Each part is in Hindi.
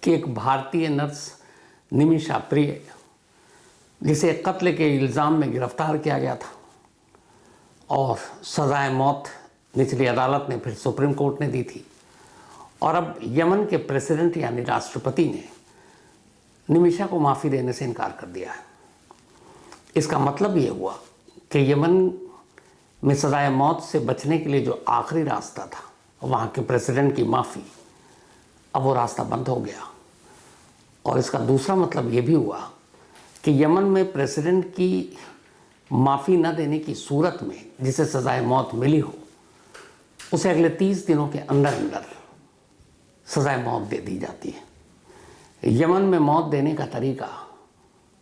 कि एक भारतीय नर्स निमिषा प्रिय, जिसे कत्ल के इल्ज़ाम में गिरफ्तार किया गया था और सज़ाए मौत निचली अदालत ने फिर सुप्रीम कोर्ट ने दी थी, और अब यमन के प्रेसिडेंट यानी राष्ट्रपति ने निमिषा को माफ़ी देने से इनकार कर दिया है। इसका मतलब ये हुआ कि यमन में सज़ाए मौत से बचने के लिए जो आखिरी रास्ता था, वहाँ के प्रेसिडेंट की माफ़ी, अब वो रास्ता बंद हो गया। और इसका दूसरा मतलब ये भी हुआ कि यमन में प्रेसिडेंट की माफ़ी न देने की सूरत में जिसे सज़ाए मौत मिली हो, उसे अगले 30 दिनों के अंदर अंदर सज़ाए मौत दे दी जाती है। यमन में मौत देने का तरीका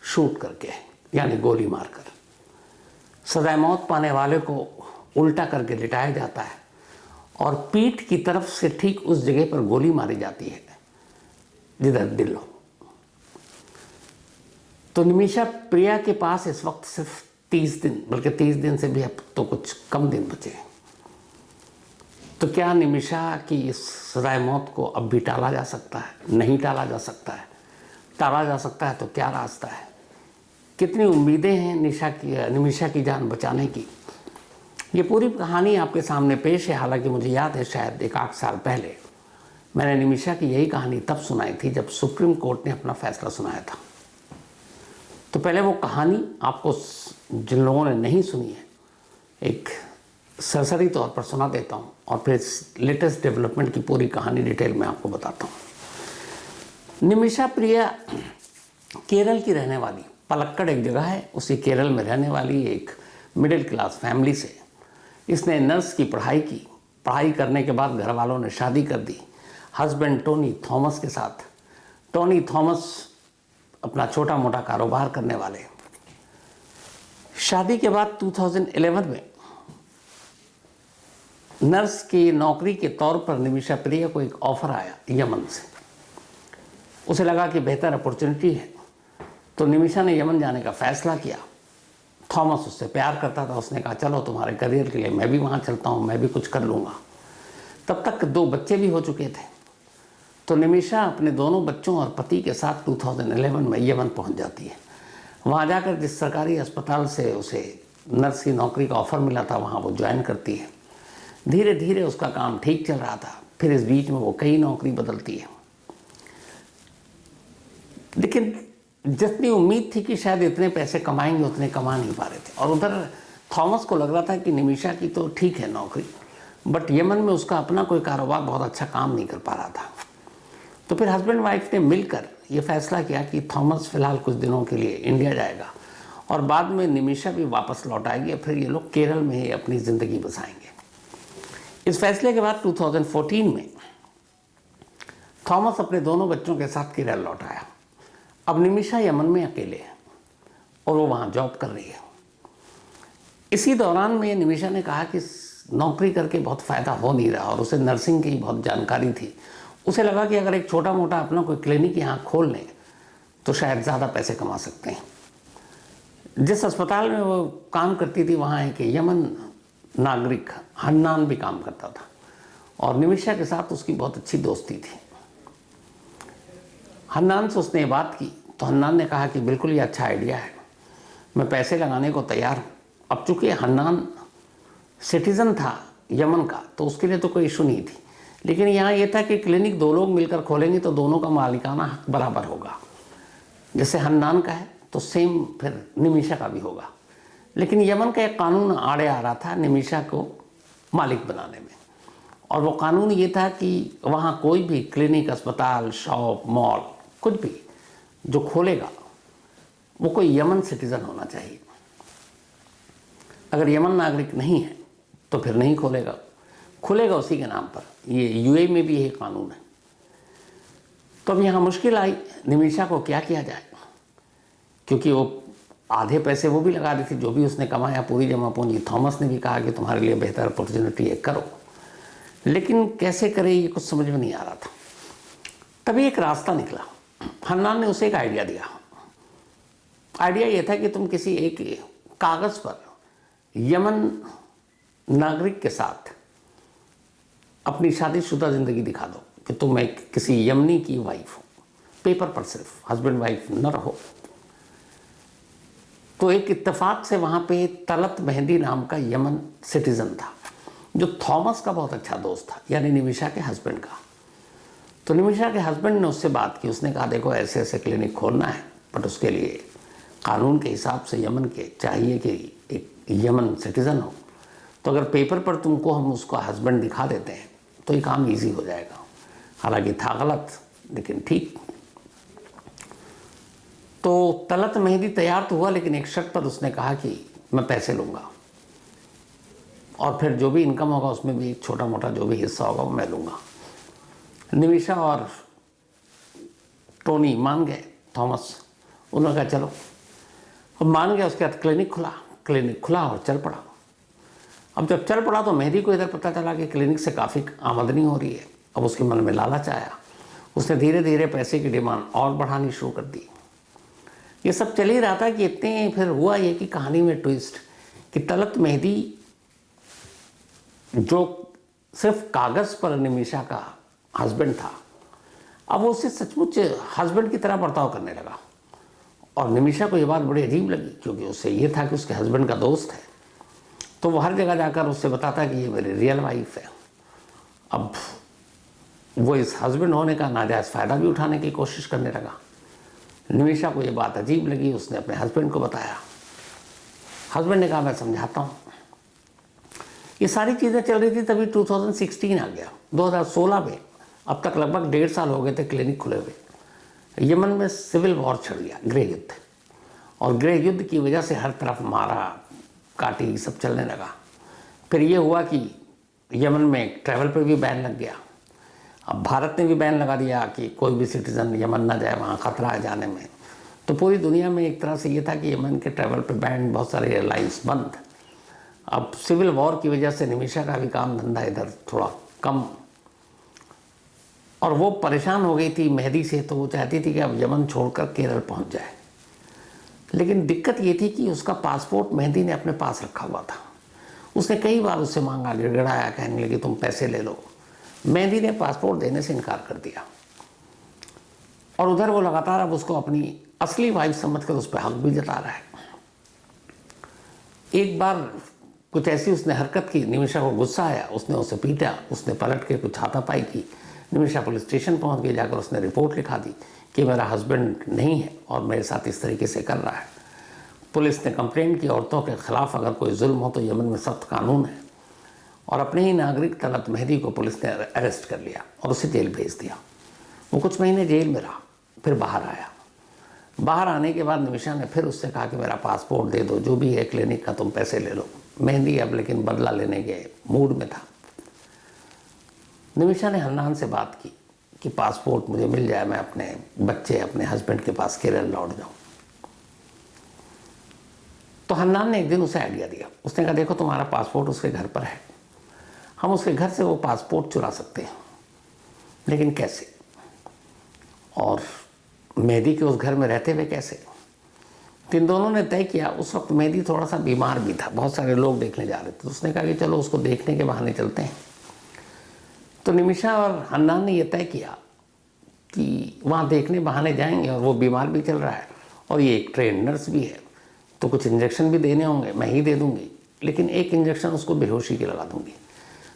शूट करके, यानी गोली मारकर, सज़ाए मौत पाने वाले को उल्टा करके लिटाया जाता है और पीठ की तरफ से ठीक उस जगह पर गोली मारी जाती है जिधर दिल हो। तो निमिषा प्रिया के पास इस वक्त सिर्फ 30 दिन, बल्कि 30 दिन से भी अब तो कुछ कम दिन बचे हैं। तो क्या निमिषा की इस सज़ाए मौत को अब भी टाला जा सकता है? नहीं टाला जा सकता है। टाला जा सकता है तो क्या रास्ता है? कितनी उम्मीदें हैं निमिषा की जान बचाने की? ये पूरी कहानी आपके सामने पेश है। हालांकि मुझे याद है शायद 1-8 साल पहले मैंने निमिषा की यही कहानी तब सुनाई थी जब सुप्रीम कोर्ट ने अपना फैसला सुनाया था। तो पहले वो कहानी आपको, जिन लोगों ने नहीं सुनी है, एक सरसरी तौर पर सुना देता हूँ और फिर लेटेस्ट डेवलपमेंट की पूरी कहानी डिटेल में आपको बताता हूँ। निमिषा प्रिया केरल की रहने वाली, पलक्कड़ एक जगह है, उसी केरल में रहने वाली एक मिडिल क्लास फैमिली से इसने नर्स की पढ़ाई की। पढ़ाई करने के बाद घर वालों ने शादी कर दी हस्बैंड टोनी थॉमस के साथ। टोनी थॉमस अपना छोटा मोटा कारोबार करने वाले। शादी के बाद 2011 में नर्स की नौकरी के तौर पर निमिषा प्रिया को एक ऑफ़र आया यमन से। उसे लगा कि बेहतर अपॉर्चुनिटी है, तो निमिषा ने यमन जाने का फ़ैसला किया। थॉमस उससे प्यार करता था, उसने कहा चलो तुम्हारे करियर के लिए मैं भी वहाँ चलता हूँ, मैं भी कुछ कर लूँगा। तब तक 2 बच्चे भी हो चुके थे। तो निमिषा अपने दोनों बच्चों और पति के साथ 2011 में यमन पहुँच जाती है। वहाँ जाकर जिस सरकारी अस्पताल से उसे नर्स की नौकरी का ऑफ़र मिला था, वहाँ वो ज्वाइन करती है। धीरे धीरे उसका काम ठीक चल रहा था। फिर इस बीच में वो कई नौकरी बदलती है, लेकिन जितनी उम्मीद थी कि शायद इतने पैसे कमाएंगे उतने कमा नहीं पा रहे थे। और उधर थॉमस को लग रहा था कि निमिषा की तो ठीक है नौकरी, बट यमन में उसका अपना कोई कारोबार बहुत अच्छा काम नहीं कर पा रहा था। तो फिर हस्बैंड वाइफ ने मिलकर ये फैसला किया कि थॉमस फ़िलहाल कुछ दिनों के लिए इंडिया जाएगा और बाद में निमिषा भी वापस लौट आएगी। फिर ये लोग केरल में ही अपनी ज़िंदगी बसाएंगे। इस फैसले के बाद 2014 में थॉमस अपने दोनों बच्चों के साथ केरल लौट आया। अब निमिषा यमन में अकेले है और वो वहाँ जॉब कर रही है। इसी दौरान में निमिषा ने कहा कि नौकरी करके बहुत फ़ायदा हो नहीं रहा और उसे नर्सिंग की बहुत जानकारी थी। उसे लगा कि अगर एक छोटा मोटा अपना कोई क्लिनिक यहाँ खोल लें तो शायद ज़्यादा पैसे कमा सकते हैं। जिस अस्पताल में वो काम करती थी वहाँ एक यमन नागरिक हन्नान भी काम करता था और निमिषा के साथ उसकी बहुत अच्छी दोस्ती थी। हन्नान से उसने बात की तो हन्नान ने कहा कि बिल्कुल ये अच्छा आइडिया है, मैं पैसे लगाने को तैयार हूँ। अब चूँकि हन्नान सिटीज़न था यमन का तो उसके लिए तो कोई इशू नहीं थी, लेकिन यहाँ ये था कि क्लिनिक 2 लोग मिलकर खोलेंगे तो दोनों का मालिकाना हक बराबर होगा। जैसे हन्नान का है तो सेम फिर निमिषा का भी होगा। लेकिन यमन का एक कानून आड़े आ रहा था निमिषा को मालिक बनाने में, और वो कानून ये था कि वहाँ कोई भी क्लिनिक, अस्पताल, शॉप, मॉल, कुछ भी जो खोलेगा वो कोई यमन सिटीज़न होना चाहिए। अगर यमन नागरिक नहीं है तो फिर नहीं खोलेगा, खुलेगा उसी के नाम पर। ये यूएई में भी यही कानून है। तो अब यहाँ मुश्किल आई निमिषा को क्या किया जाए, क्योंकि वो आधे पैसे वो भी लगा दी थी जो भी उसने कमाया, पूरी जमा पूंजी। थॉमस ने भी कहा कि तुम्हारे लिए बेहतर अपॉर्चुनिटी है, करो, लेकिन कैसे करे ये कुछ समझ में नहीं आ रहा था। तभी एक रास्ता निकला। हन्नान ने उसे एक आइडिया दिया। आइडिया ये था कि तुम किसी एक कागज़ पर यमन नागरिक के साथ अपनी शादीशुदा ज़िंदगी दिखा दो कि तुम एक किसी यमनी की वाइफ हो। पेपर पर सिर्फ, हस्बैंड वाइफ न रहो। तो एक इत्तेफाक से वहाँ पे तलत मेहंदी नाम का यमन सिटीज़न था जो थॉमस का बहुत अच्छा दोस्त था, यानी निमिषा के हस्बैंड का। तो निमिषा के हस्बैंड ने उससे बात की। उसने कहा देखो ऐसे ऐसे क्लिनिक खोलना है, बट उसके लिए कानून के हिसाब से यमन के चाहिए कि एक यमन सिटीज़न हो। तो अगर पेपर पर तुमको हम उसका हस्बैंड दिखा देते हैं तो ये काम इजी हो जाएगा। हालांकि था गलत, लेकिन ठीक। तो तलत मेहंदी तैयार तो हुआ, लेकिन एक शर्त पर उसने कहा कि मैं पैसे लूँगा और फिर जो भी इनकम होगा उसमें भी छोटा मोटा जो भी हिस्सा होगा वो मैं लूँगा। निमिषा और टोनी मान गए, थॉमस। उन्होंने कहा चलो, अब मान गया। उसके बाद क्लिनिक खुला और चल पड़ा। अब जब चल पड़ा तो मेहदी को इधर पता चला कि क्लिनिक से काफ़ी आमदनी हो रही है। अब उसके मन में लालच आया। उसने धीरे धीरे पैसे की डिमांड और बढ़ानी शुरू कर दी। ये सब चल ही रहा था कि इतने फिर हुआ ये कि कहानी में ट्विस्ट कि तलत मेहदी जो सिर्फ कागज़ पर निमिषा का हस्बैंड था, अब वो उससे सचमुच हस्बैंड की तरह बर्ताव करने लगा। और निमिषा को ये बात बड़ी अजीब लगी, क्योंकि उससे ये था कि उसके हस्बैंड का दोस्त है, तो वो हर जगह जाकर उससे बताता कि ये मेरी रियल वाइफ है। अब वो इस हस्बैंड होने का नाजायज़ फ़ायदा भी उठाने की कोशिश करने लगा। निमिषा को ये बात अजीब लगी। उसने अपने हस्बैंड को बताया। हस्बैंड ने कहा मैं समझाता हूँ। ये सारी चीज़ें चल रही थी, तभी 2016 आ गया। 2016 में अब तक लगभग 1.5 साल हो गए थे क्लिनिक खुले हुए। यमन में सिविल वॉर छिड़ गया, गृह युद्ध। और गृह युद्ध की वजह से हर तरफ मारा काटी सब चलने लगा। फिर ये हुआ कि यमन में ट्रैवल पर भी बैन लग गया। अब भारत ने भी बैन लगा दिया कि कोई भी सिटीज़न यमन ना जाए, वहाँ खतरा है जाने में। तो पूरी दुनिया में एक तरह से ये था कि यमन के ट्रैवल पर बैन, बहुत सारे एयरलाइंस बंद। अब सिविल वॉर की वजह से निमिषा का भी काम धंधा इधर थोड़ा कम, और वो परेशान हो गई थी मेहदी से। तो वो चाहती थी कि अब यमन छोड़कर केरल पहुंच जाए। लेकिन दिक्कत ये थी कि उसका पासपोर्ट मेहदी ने अपने पास रखा हुआ था। उसने कई बार उससे मांगा, गिड़गिड़ाया, कहने लगी तुम पैसे ले लो। मेहदी ने पासपोर्ट देने से इनकार कर दिया। और उधर वो लगातार अब उसको अपनी असली वाइफ समझकर उस पर हक भी जता रहा है। एक बार कुछ ऐसी उसने हरकत की, निमिषा को गुस्सा आया, उसने उसे पीटा। उसने पलट के कुछ हाथापाई की। निमिषा पुलिस स्टेशन पहुंच गई। जाकर उसने रिपोर्ट लिखा दी कि मेरा हस्बैंड नहीं है और मेरे साथ इस तरीके से कर रहा है। पुलिस ने कंप्लेंट की, औरतों के खिलाफ अगर कोई जुल्म हो तो यमन में सख्त कानून है। और अपने ही नागरिक तलत मेहदी को पुलिस ने अरेस्ट कर लिया और उसे जेल भेज दिया। वो कुछ महीने जेल में रहा, फिर बाहर आया। बाहर आने के बाद निमिषा ने फिर उससे कहा कि मेरा पासपोर्ट दे दो, जो भी है क्लिनिक का तुम पैसे ले लो। मेहदी अब लेकिन बदला लेने के मूड में था। निमिषा ने हन्नान से बात की कि पासपोर्ट मुझे मिल जाए, मैं अपने बच्चे अपने हस्बैंड के पास केरल लौट जाऊं। तो हन्नान ने एक दिन उसे आइडिया दिया। उसने कहा देखो तुम्हारा पासपोर्ट उसके घर पर है, हम उसके घर से वो पासपोर्ट चुरा सकते हैं, लेकिन कैसे? और मेहदी के उस घर में रहते हुए कैसे? तो इन दोनों ने तय किया। उस वक्त मेहदी थोड़ा सा बीमार भी था, बहुत सारे लोग देखने जा रहे थे। तो उसने कहा कि चलो उसको देखने के बहाने चलते हैं। तो निमिषा और हन्नान ने यह तय किया कि वहाँ देखने बहाने जाएंगे, और वो बीमार भी चल रहा है और ये एक ट्रेन नर्स भी है, तो कुछ इंजेक्शन भी देने होंगे, मैं ही दे दूँगी, लेकिन एक इंजेक्शन उसको बेहोशी की लगा दूँगी।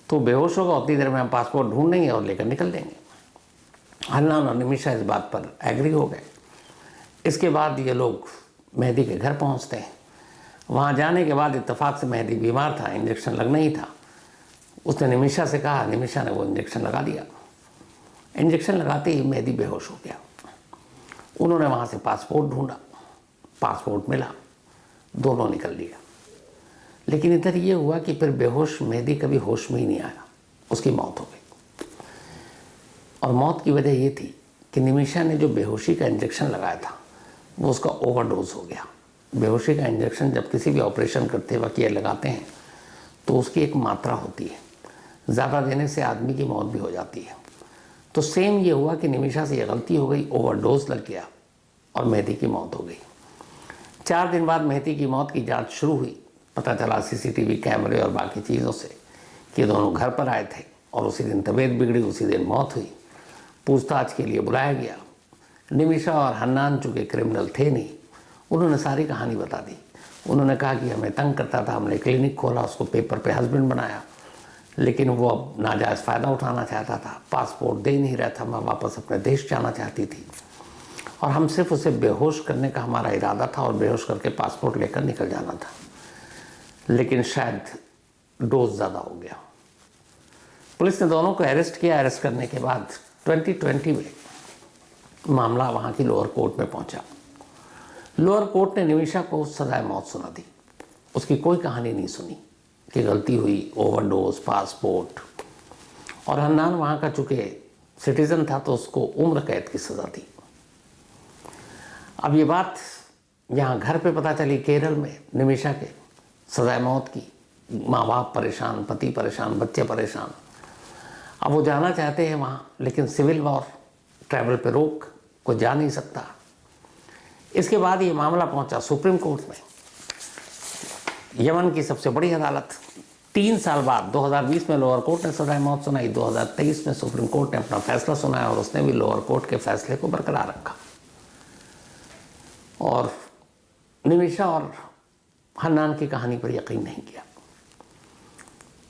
तो बेहोश होगा, उतनी देर में हम पासपोर्ट ढूंढेंगे और लेकर निकल देंगे। हन्नान और निमिषा इस बात पर एग्री हो गए। इसके बाद ये लोग मेहदी के घर पहुंचते हैं। वहाँ जाने के बाद इत्तेफाक से मेहदी बीमार था, इंजेक्शन लगना ही था। उसने निमिषा से कहा, निमिषा ने वो इंजेक्शन लगा दिया। इंजेक्शन लगाते ही मेहदी बेहोश हो गया। उन्होंने वहाँ से पासपोर्ट ढूंढा, पासपोर्ट मिला, दोनों निकल लिया। लेकिन इधर ये हुआ कि फिर बेहोश मेहदी कभी होश में ही नहीं आया, उसकी मौत हो गई। और मौत की वजह ये थी कि निमिषा ने जो बेहोशी का इंजेक्शन लगाया था वो उसका ओवरडोज हो गया। बेहोशी का इंजेक्शन जब किसी भी ऑपरेशन करते वक्त ये लगाते हैं तो उसकी एक मात्रा होती है, ज़्यादा देने से आदमी की मौत भी हो जाती है। तो सेम ये हुआ कि निमिषा से ये गलती हो गई, ओवरडोज लग गया और मेहदी की मौत हो गई। 4 दिन बाद मेहदी की मौत की जांच शुरू हुई। पता चला सीसीटीवी कैमरे और बाकी चीज़ों से कि दोनों घर पर आए थे और उसी दिन तबीयत बिगड़ी, उसी दिन मौत हुई। पूछताछ के लिए बुलाया गया। निमिषा और हन्नान चूँकि क्रिमिनल थे नहीं, उन्होंने सारी कहानी बता दी। उन्होंने कहा कि हमें तंग करता था, हमने क्लिनिक खोला, उसको पेपर पे हस्बैंड बनाया, लेकिन वो अब नाजायज़ फ़ायदा उठाना चाहता था, पासपोर्ट दे नहीं रहा था, मैं वापस अपने देश जाना चाहती थी और हम सिर्फ उसे बेहोश करने का हमारा इरादा था और बेहोश करके पासपोर्ट लेकर निकल जाना था, लेकिन शायद डोज ज़्यादा हो गया। पुलिस ने दोनों को अरेस्ट किया। अरेस्ट करने के बाद 2020 में मामला वहाँ की लोअर कोर्ट में पहुँचा। लोअर कोर्ट ने निमिषा को सजाए मौत सुना दी। उसकी कोई कहानी नहीं सुनी कि गलती हुई, ओवरडोज, पासपोर्ट। और हन्नान वहाँ का चूँकि सिटीज़न था तो उसको उम्र कैद की सज़ा दी। अब ये बात यहाँ घर पे पता चली केरल में निमिषा के सजाए मौत की। माँ बाप परेशान, पति परेशान, बच्चे परेशान। अब वो जाना चाहते हैं वहाँ, लेकिन सिविल वॉर, ट्रैवल पे रोक, कोई जा नहीं सकता। इसके बाद ये मामला पहुँचा सुप्रीम कोर्ट में, यमन की सबसे बड़ी अदालत। 3 साल बाद 2020 में लोअर कोर्ट ने सजाए मौत सुनाई। 2023 में सुप्रीम कोर्ट ने अपना फैसला सुनाया और उसने भी लोअर कोर्ट के फैसले को बरकरार रखा और निमिषा और हन्नान की कहानी पर यकीन नहीं किया।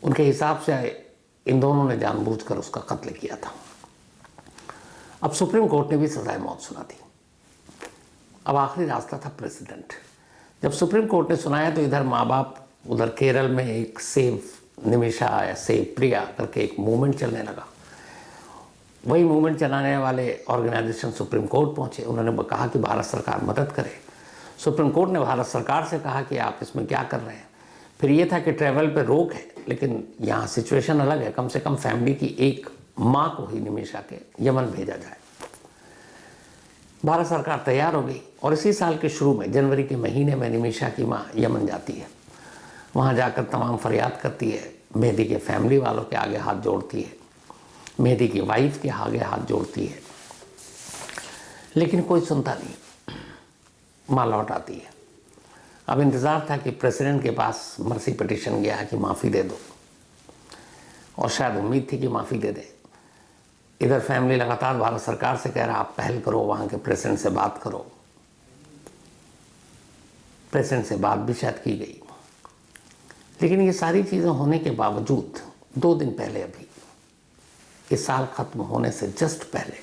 उनके हिसाब से इन दोनों ने जानबूझकर उसका कत्ल किया था। अब सुप्रीम कोर्ट ने भी सजाए मौत सुना दी। अब आखिरी रास्ता था प्रेसिडेंट। जब सुप्रीम कोर्ट ने सुनाया तो इधर माँ बाप, उधर केरल में एक सेव निमिषा या सेव प्रिया करके एक मूवमेंट चलने लगा। वही मूवमेंट चलाने वाले ऑर्गेनाइजेशन सुप्रीम कोर्ट पहुँचे। उन्होंने कहा कि भारत सरकार मदद करे। सुप्रीम कोर्ट ने भारत सरकार से कहा कि आप इसमें क्या कर रहे हैं। फिर ये था कि ट्रैवल पे रोक है, लेकिन यहाँ सिचुएशन अलग है। कम से कम फैमिली की एक माँ को ही निमिषा के यमन भेजा जाए। भारत सरकार तैयार हो गई और इसी साल के शुरू में, जनवरी के महीने में, निमिषा की माँ यमन जाती है। वहाँ जाकर तमाम फरियाद करती है, मेहदी के फैमिली वालों के आगे हाथ जोड़ती है, मेहदी की वाइफ के आगे हाथ जोड़ती है, लेकिन कोई सुनता नहीं। माँ लौट आती है। अब इंतज़ार था कि प्रेसिडेंट के पास मर्सी पिटीशन गया कि माफ़ी दे दो, और शायद उम्मीद थी कि माफ़ी दे दे। इधर फैमिली लगातार भारत सरकार से कह रहा आप पहल करो, वहाँ के प्रेसिडेंट से बात करो। प्रेसिडेंट से बात भी शायद की गई, लेकिन ये सारी चीज़ें होने के बावजूद 2 दिन पहले, अभी इस साल ख़त्म होने से जस्ट पहले,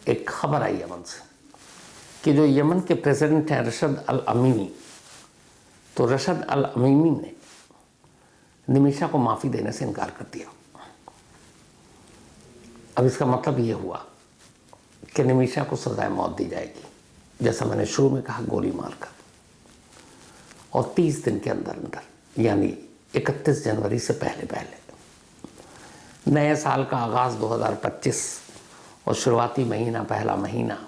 एक खबर आई यमन से कि जो यमन के प्रेसिडेंट हैं रशद अल अमीनी, तो रशद अल अमीनी ने निमिषा को माफ़ी देने से इनकार कर दिया। अब इसका मतलब ये हुआ कि निमिषा को सजाए मौत दी जाएगी, जैसा मैंने शुरू में कहा, गोली मारकर, और 30 दिन के अंदर अंदर, यानी 31 जनवरी से पहले पहले। नए साल का आगाज़ 2025 और शुरुआती महीना, पहला महीना,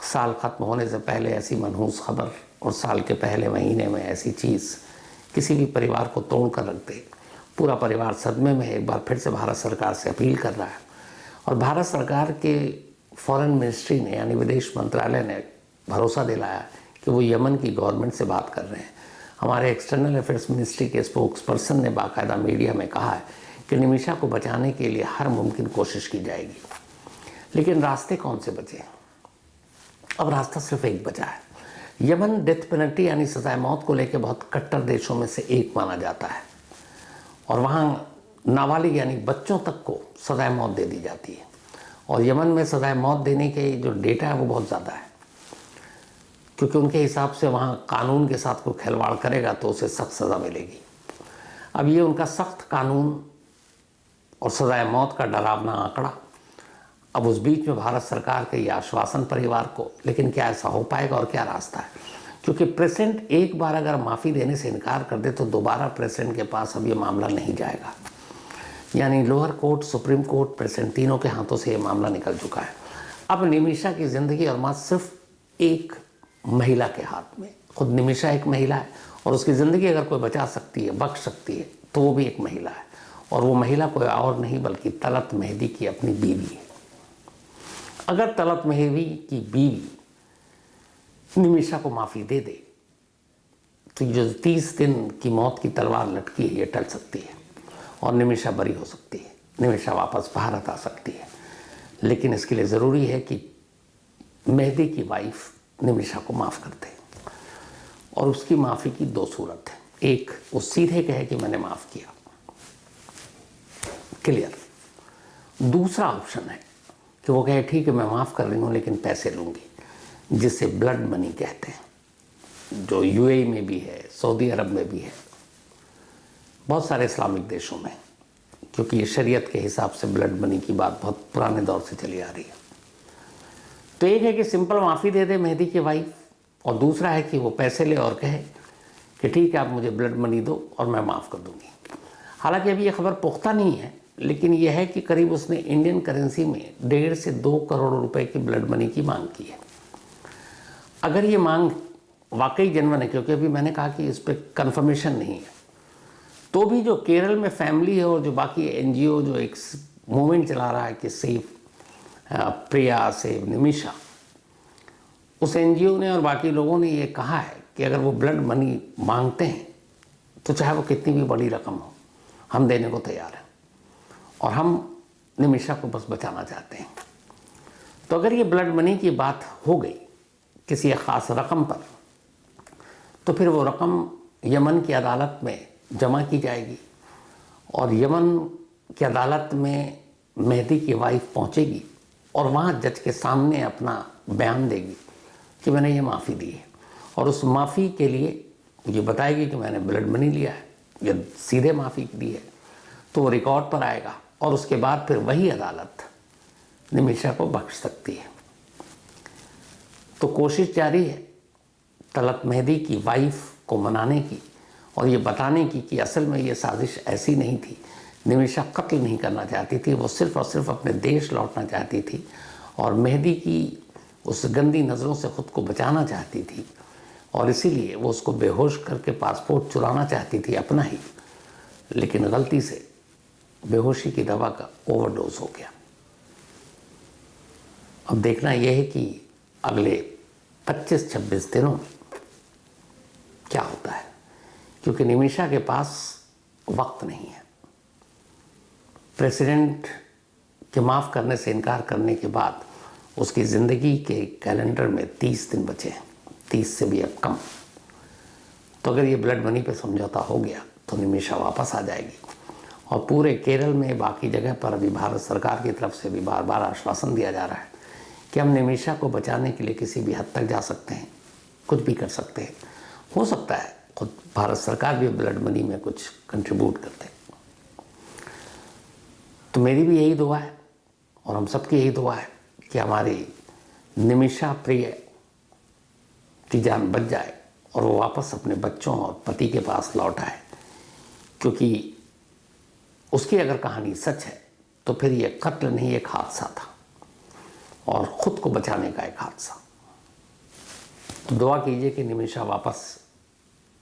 साल ख़त्म होने से पहले ऐसी मनहूस खबर और साल के पहले महीने में ऐसी चीज़ किसी भी परिवार को तोड़ कर रख दे। पूरा परिवार सदमे में। एक बार फिर से भारत सरकार से अपील कर रहा है, और भारत सरकार के फॉरेन मिनिस्ट्री ने, यानी विदेश मंत्रालय ने भरोसा दिलाया कि वो यमन की गवर्नमेंट से बात कर रहे हैं। हमारे एक्सटर्नल अफेयर्स मिनिस्ट्री के स्पोक्स पर्सन ने बाकायदा मीडिया में कहा है कि निमिषा को बचाने के लिए हर मुमकिन कोशिश की जाएगी। लेकिन रास्ते कौन से बचे? अब रास्ता सिर्फ एक बचा है। यमन डेथ पेनल्टी यानी सजाए मौत को लेकर बहुत कट्टर देशों में से एक माना जाता है, और वहाँ नाबालिग यानी बच्चों तक को सजाए मौत दे दी जाती है। और यमन में सजाए मौत देने के जो डेटा है वो बहुत ज़्यादा है, क्योंकि उनके हिसाब से वहाँ कानून के साथ कोई खिलवाड़ करेगा तो उसे सख्त सज़ा मिलेगी। अब ये उनका सख्त कानून और सजाए मौत का डरावना आंकड़ा। अब उस बीच में भारत सरकार के ये आश्वासन परिवार को, लेकिन क्या ऐसा हो पाएगा और क्या रास्ता है? क्योंकि प्रेसिडेंट एक बार अगर माफ़ी देने से इनकार कर दे तो दोबारा प्रेसिडेंट के पास अब ये मामला नहीं जाएगा। यानी lower court, supreme court, president, तीनों के हाथों से ये मामला निकल चुका है। अब निमिषा की ज़िंदगी और मौत सिर्फ एक महिला के हाथ में। खुद निमिषा एक महिला है, और उसकी ज़िंदगी अगर कोई बचा सकती है, बख्श सकती है, तो वो भी एक महिला है। और वो महिला कोई और नहीं बल्कि तलत मेहदी की अपनी बीवी है। अगर तलत मेहदी की बीवी निमिषा को माफ़ी दे दे तो जो 30 दिन की मौत की तलवार लटकी है ये टल सकती है, और निमिषा बरी हो सकती है। निमिषा वापस भारत आ सकती है। लेकिन इसके लिए ज़रूरी है कि मेहदी की वाइफ निमिषा को माफ़ कर दे। और उसकी माफ़ी की दो सूरत है, एक वो सीधे कहे कि मैंने माफ़ किया, क्लियर। दूसरा ऑप्शन है कि वो कहे ठीक है मैं माफ़ कर रही हूँ लेकिन पैसे लूँगी, जिसे ब्लड मनी कहते हैं, जो यूएई में भी है, सऊदी अरब में भी है, बहुत सारे इस्लामिक देशों में, क्योंकि ये शरीयत के हिसाब से ब्लड मनी की बात बहुत पुराने दौर से चली आ रही है। तो एक है कि सिंपल माफ़ी दे दे मेहदी की वाइफ, और दूसरा है कि वो पैसे ले और कहे कि ठीक है आप मुझे ब्लड मनी दो और मैं माफ़ कर दूंगी। हालांकि अभी ये खबर पुख्ता नहीं है, लेकिन यह है कि करीब उसने इंडियन करेंसी में 1.5 से 2 करोड़ रुपए की ब्लड मनी की मांग की है। अगर ये मांग वाकई जेन्युइन है, क्योंकि अभी मैंने कहा कि इस पर कन्फर्मेशन नहीं है, तो भी जो केरल में फैमिली है और जो बाकी एनजीओ जो एक मूवमेंट चला रहा है कि सेव प्रिया, सेव निमिषा, उस एनजीओ ने और बाकी लोगों ने ये कहा है कि अगर वो ब्लड मनी मांगते हैं तो चाहे वो कितनी भी बड़ी रकम हो, हम देने को तैयार हैं, और हम निमिषा को बस बचाना चाहते हैं। तो अगर ये ब्लड मनी की बात हो गई किसी एक ख़ास रकम पर, तो फिर वो रकम यमन की अदालत में जमा की जाएगी, और यमन की अदालत में मेहदी की वाइफ पहुंचेगी और वहाँ जज के सामने अपना बयान देगी कि मैंने ये माफ़ी दी है, और उस माफ़ी के लिए ये बताएगी कि मैंने ब्लड मनी लिया है या सीधे माफ़ी दी है, तो वो रिकॉर्ड पर आएगा, और उसके बाद फिर वही अदालत निमिषा को बख्श सकती है। तो कोशिश जारी है तलत मेहदी की वाइफ को मनाने की और ये बताने की कि असल में ये साजिश ऐसी नहीं थी, निमिषा कत्ल नहीं करना चाहती थी, वो सिर्फ़ और सिर्फ अपने देश लौटना चाहती थी और मेहदी की उस गंदी नज़रों से ख़ुद को बचाना चाहती थी, और इसीलिए वो उसको बेहोश करके पासपोर्ट चुराना चाहती थी अपना ही, लेकिन गलती से बेहोशी की दवा का ओवरडोज हो गया। अब देखना यह है कि अगले 25-26 दिनों में क्या होता है, क्योंकि निमिषा के पास वक्त नहीं है। प्रेसिडेंट के माफ़ करने से इनकार करने के बाद उसकी ज़िंदगी के कैलेंडर में 30 दिन बचे हैं, 30 से भी अब कम। तो अगर ये ब्लड मनी पे समझौता हो गया तो निमिषा वापस आ जाएगी, और पूरे केरल में बाकी जगह पर अभी भारत सरकार की तरफ से भी बार बार आश्वासन दिया जा रहा है कि हम निमिषा को बचाने के लिए किसी भी हद तक जा सकते हैं, कुछ भी कर सकते हैं। हो सकता है खुद भारत सरकार भी ब्लड मनी में कुछ कंट्रीब्यूट करते। तो मेरी भी यही दुआ है और हम सबकी यही दुआ है कि हमारी निमिषा प्रिय की जान बच जाए और वो वापस अपने बच्चों और पति के पास लौट आए, क्योंकि उसकी अगर कहानी सच है तो फिर ये कत्ल नहीं, एक हादसा था और ख़ुद को बचाने का एक हादसा। तो दुआ कीजिए कि निमिषा वापस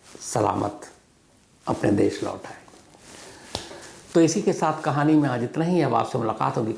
सलामत अपने देश लौट आए। तो इसी के साथ कहानी में आज इतना ही। अब आपसे मुलाकात होगी।